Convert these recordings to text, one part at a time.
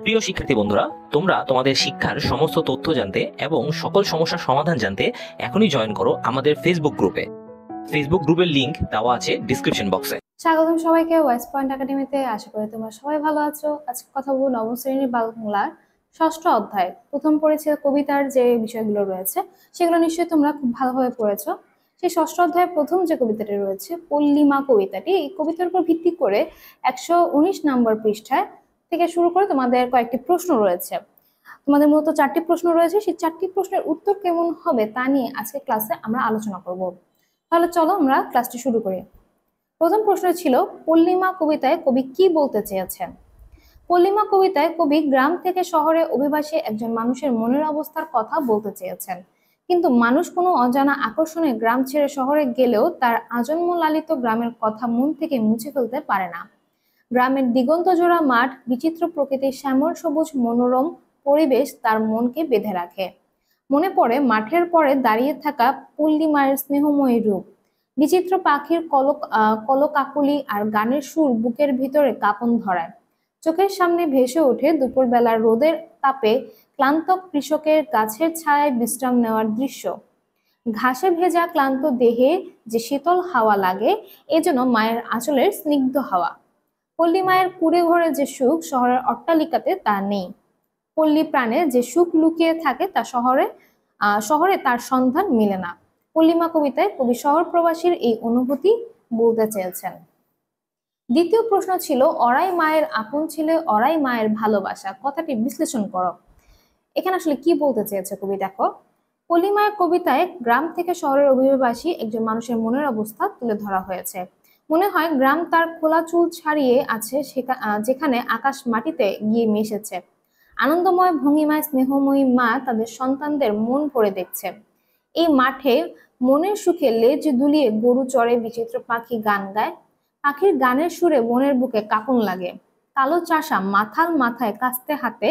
প্রিয় শিক্ষার্থী বন্ধুরা, তোমরা তোমাদের শিক্ষার সমস্ত তথ্য জানতে এবং সকল সমস্যার সমাধান জানতে এখনই জয়েন করো আমাদের ফেসবুক গ্রুপে। ফেসবুক গ্রুপের লিংক দেওয়া আছে ডিসক্রিপশন বক্সে। স্বাগতম সবাইকে ওয়েস্ট পয়েন্ট একাডেমিতে। আশা করি তোমরা সবাই ভালো আছো। আজকে কথা বলবো নবম শ্রেণীর বাংলার ষষ্ঠ অধ্যায় প্রথম পরিচ্ছেদ কবিতার যে বিষয়গুলো রয়েছে সেগুলো নিশ্চয়ই তোমরা খুব ভালোভাবে পড়েছো। সেই ষষ্ঠ অধ্যায়ের প্রথম যে কবিতাটি রয়েছে পল্লিমা কবিতাটি, এই কবিতার উপর ভিত্তি করে 119 নম্বর পৃষ্ঠায় থেকে শুরু করে তোমাদের কয়েকটি প্রশ্ন রয়েছে। তোমাদের মূলত 4টি প্রশ্ন রয়েছে, সেই 4টি প্রশ্নের উত্তর কেমন হবে তা নিয়ে আজকে ক্লাসে আমরা আলোচনা করব। তাহলে চলো আমরা ক্লাসটি শুরু করি। প্রথম প্রশ্ন ছিল পল্লিমা কবিতায় কবি কি বলতে চেয়েছেন। পল্লিমা কবিতায় কবি গ্রাম থেকে শহরে অভিবাসী একজন মানুষের মনের অবস্থার কথা বলতে চেয়েছেন, কিন্তু মানুষ কোনো অজানা আকর্ষণে গ্রাম ছেড়ে শহরে গেলেও তার আজন্ম লালিত গ্রামের কথা মন থেকে মুছে ফেলতে পারে না। গ্রামের দিগন্ত জোড়া মাঠ, বিচিত্র প্রকৃতির শ্যামল সবুজ মনোরম পরিবেশ তার মনকে বেঁধে রাখে। মনে পড়ে মাঠের পরে দাঁড়িয়ে থাকা পল্লিমায়ের স্নেহময়ী রূপ, বিচিত্র পাখির কলকাকুলি আর গানের সুর বুকের ভিতরে কাঁপন ধরায়। চোখের সামনে ভেসে ওঠে দুপুরবেলার রোদের তাপে ক্লান্ত কৃষকের গাছের ছায়ায় বিশ্রাম নেওয়ার দৃশ্য। ঘাসে ভেজা ক্লান্ত দেহে যে শীতল হাওয়া লাগে, এজন্য মায়ের আঁচলের স্নিগ্ধ হাওয়া। পল্লী মায়ের কুড়ে ঘরে যে সুখ শহরের অট্টালিকাতে তা নেই। পল্লী প্রাণে যে সুখ লুকিয়ে থাকে তা শহরে তার সন্ধান মিলে না। পল্লিমা কবিতায় কবি শহর প্রবাসীর এই অনুভূতি বলতে চেয়েছেন। দ্বিতীয় প্রশ্ন ছিল অরাই মায়ের আপন ছেলে, অরাই মায়ের ভালোবাসা, কথাটি বিশ্লেষণ করো। এখানে আসলে কি বলতে চেয়েছে কবি দেখো। পল্লিমায়ের কবিতায় গ্রাম থেকে শহরের অভিবাসী একজন মানুষের মনের অবস্থা তুলে ধরা হয়েছে। মনে হয় গ্রাম তার খোলা চুল ছাড়িয়ে আছে যেখানে আকাশ মাটিতে গিয়ে মিশেছে। আনন্দময় ভঙ্গিমায় স্নেহময়ী মা তাদের সন্তানদের মন ভরে দেখছে। এই মাঠে মনের সুখে লেজ দুলিয়ে গরু চড়ে, বিচিত্র পাখি গান গায়। পাখির গানের সুরে মনের বুকে কাঁপন লাগে। কালো চাষা মাথাল মাথায় কাস্তে হাতে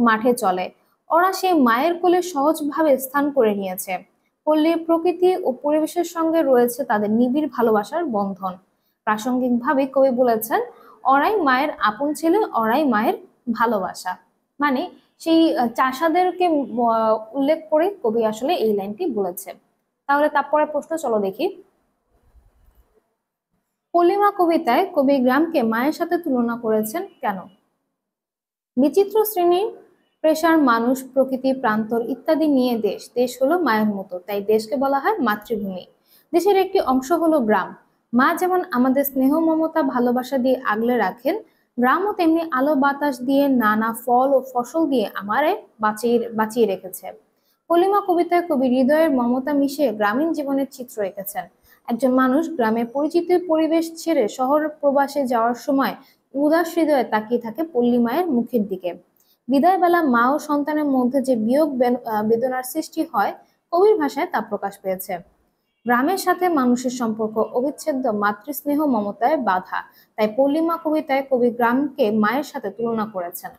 মাঠে চলে। ওরা সেই মায়ের কোলে সহজভাবে স্থান করে নিয়েছে। পল্লীর প্রকৃতি ও পরিবেশের সঙ্গে রয়েছে তাদের নিবিড় ভালোবাসার বন্ধন। প্রাসঙ্গিকভাবে কবি বলেছেন, ওরাই মায়ের আপন ছেলে, ওরাই মায়ের ভালোবাসা। মানে সেই চাষাদেরকে উল্লেখ করে কবি আসলে এই লাইনটি বলেছে। তাহলে তারপরে প্রশ্ন চলো দেখি। পল্লিমা কবিতায় কবি গ্রামকে মায়ের সাথে তুলনা করেছেন কেন? বিচিত্র শ্রেণীর পেশার মানুষ, প্রকৃতি, প্রান্তর ইত্যাদি নিয়ে দেশ। দেশ হলো মায়ের মতো, তাই দেশকে বলা হয় মাতৃভূমি। দেশের একটি অংশ হলো গ্রাম। মা যেমন আমাদের স্নেহ মমতা ভালোবাসা দিয়ে আগলে রাখেন, গ্রামও তেমনি আলো বাতাস দিয়ে নানা ফল ও ফসল দিয়ে আমারে বাঁচিয়ে রেখেছে। পল্লিমা কবিতায় কবি হৃদয়ের মমতা মিশিয়ে গ্রামীণ জীবনের চিত্র এঁকেছেন। একজন মানুষ গ্রামের পরিচিত পরিবেশ ছেড়ে শহর প্রবাসে যাওয়ার সময় উদাস হৃদয়ে তাকিয়ে থাকে পল্লী মায়ের মুখের দিকে। বিদায় বেলা মা ও সন্তানের মধ্যে যে বিয়োগ বেদনার সৃষ্টি হয়, কবির ভাষায় তা প্রকাশ পেয়েছে। গ্রামের সাথে মানুষের সম্পর্ক অবিচ্ছেদ্য, মাতৃস্নেহ মমতায় বাঁধা, তাই পল্লিমা কবিতায় কবি গ্রামকে মায়ের সাথে তুলনা করেছেন।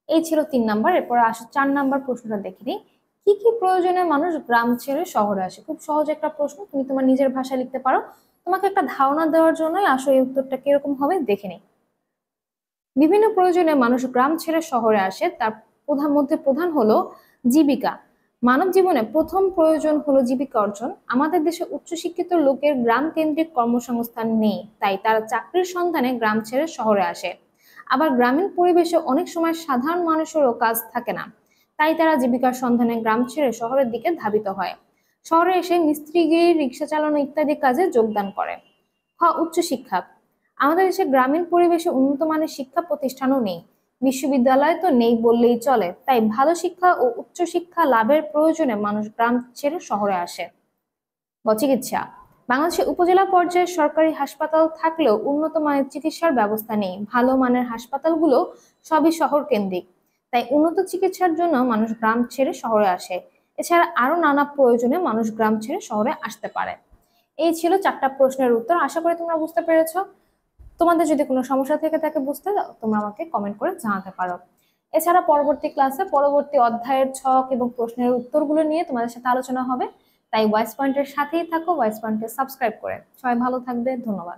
এই ছিল 3 নাম্বার। এরপর আসো 4 নাম্বার প্রশ্নটা দেখে নিই। কি কি প্রয়োজনে মানুষ গ্রাম ছেড়ে শহরে আসে? খুব সহজ একটা প্রশ্ন, তুমি তোমার নিজের ভাষায় লিখতে পারো। তোমাকে একটা ধারণা দেওয়ার জন্যই আসো এই উত্তরটা কিরকম হবে দেখে নিই। বিভিন্ন প্রয়োজনে মানুষ গ্রাম ছেড়ে শহরে আসে, তার প্রধান হলো জীবিকা। মানব জীবনে প্রথম প্রয়োজন হলো জীবিকা অর্জন। আমাদের দেশে উচ্চশিক্ষিত লোকের গ্রাম কেন্দ্রিক কর্মসংস্থান নেই, তাই তারা চাকরির সন্ধানে গ্রাম ছেড়ে শহরে আসে। আবার গ্রামীণ পরিবেশে অনেক সময় সাধারণ মানুষেরও কাজ থাকে না, তাই তারা জীবিকার সন্ধানে গ্রাম ছেড়ে শহরের দিকে ধাবিত হয়। শহরে এসে মিস্ত্রিগিরি, রিক্সা চালানো ইত্যাদি কাজে যোগদান করে। উচ্চশিক্ষা। আমাদের দেশে গ্রামীণ পরিবেশে উন্নত মানের শিক্ষা প্রতিষ্ঠানও নেই, বিশ্ববিদ্যালয় তো নেই বললেই চলে, তাই ভালো শিক্ষা ও উচ্চশিক্ষা লাভের প্রয়োজনে মানুষ গ্রাম ছেড়ে শহরে আসে। চিকিৎসা। বাংলাদেশে উপজেলা পর্যায়ে সরকারি হাসপাতাল থাকলেও উন্নত মানের চিকিৎসার ব্যবস্থা নেই। ভালো মানের হাসপাতালগুলো সবই শহর কেন্দ্রিক, তাই উন্নত চিকিৎসার জন্য মানুষ গ্রাম ছেড়ে শহরে আসে। এছাড়া আরো নানা প্রয়োজনে মানুষ গ্রাম ছেড়ে শহরে আসতে পারে। এই ছিল 4টা প্রশ্নের উত্তর। আশা করি তোমরা বুঝতে পেরেছো। তোমাদের যদি কোনো সমস্যা থেকে থাকে বুঝতে দাও, তোমরা আমাকে কমেন্ট করে জানাতে পারো। এছাড়া পরবর্তী ক্লাসে পরবর্তী অধ্যায়ের ছক এবং প্রশ্নের উত্তরগুলো নিয়ে তোমাদের সাথে আলোচনা হবে, তাই ভয়েস পয়েন্টের সাথেই থাকো, ভয়েস পয়েন্টকে সাবস্ক্রাইব করে। সবাই ভালো থাকবে, ধন্যবাদ।